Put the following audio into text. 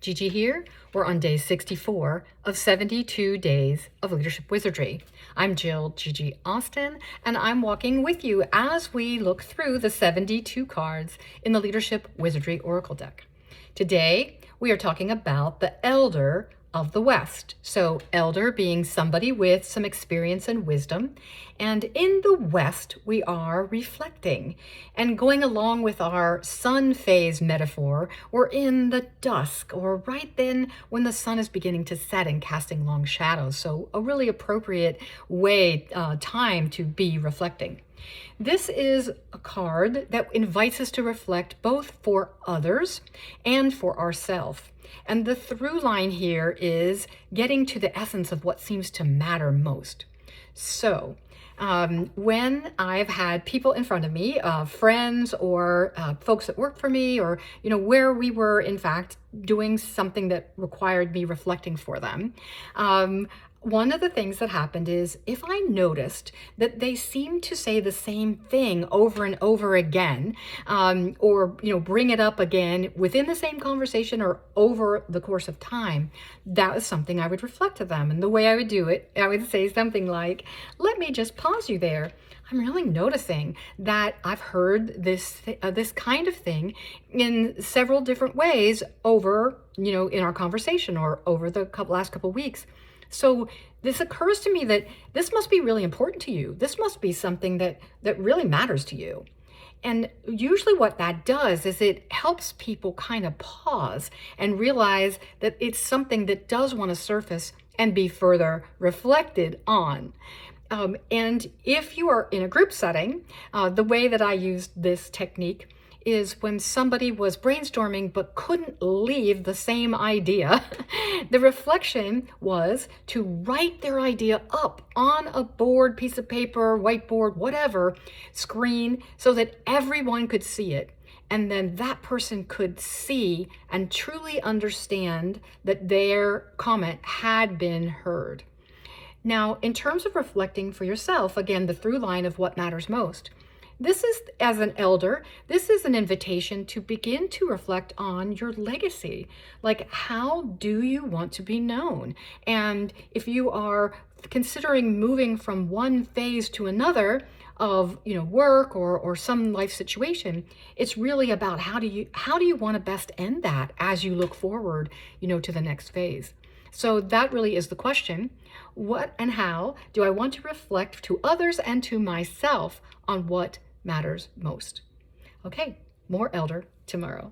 Gigi here. We're on day 64 of 72 days of leadership wizardry. I'm Jill Gigi Austin, and I'm walking with you as we look through the 72 cards in the Leadership Wizardry Oracle deck. Today, we are talking about the Elder of the West. So elder being somebody with some experience and wisdom. And in the West, we are reflecting. And going along with our sun phase metaphor, we're in the dusk, or right then when the sun is beginning to set and casting long shadows. So a really appropriate time to be reflecting. This is a card that invites us to reflect both for others and for ourselves. And the through line here is getting to the essence of what seems to matter most. So when I've had people in front of me, friends or folks that work for me, or where we were in fact doing something that required me reflecting for them, one of the things that happened is if I noticed that they seemed to say the same thing over and over again, or bring it up again within the same conversation or over the course of time, that was something I would reflect to them. And the way I would do it, I would say something like, let me just pause you there. I'm really noticing that I've heard this kind of thing in several different ways over, in our conversation or over the last couple of weeks. So this occurs to me that this must be really important to you. This must be something that really matters to you. And usually what that does is it helps people kind of pause and realize that it's something that does want to surface and be further reflected on. And if you are in a group setting, the way that I used this technique is when somebody was brainstorming but couldn't leave the same idea, the reflection was to write their idea up on a board, piece of paper, whiteboard, whatever, screen, so that everyone could see it. And then that person could see and truly understand that their comment had been heard. Now, in terms of reflecting for yourself, again, the through line of what matters most, this is, as an elder, this is an invitation to begin to reflect on your legacy. Like, how do you want to be known? And if you are considering moving from one phase to another of work or some life situation, it's really about how do you want to best end that as you look forward, to the next phase. So that really is the question. What and how do I want to reflect to others and to myself on what matters most? Okay, more elder tomorrow.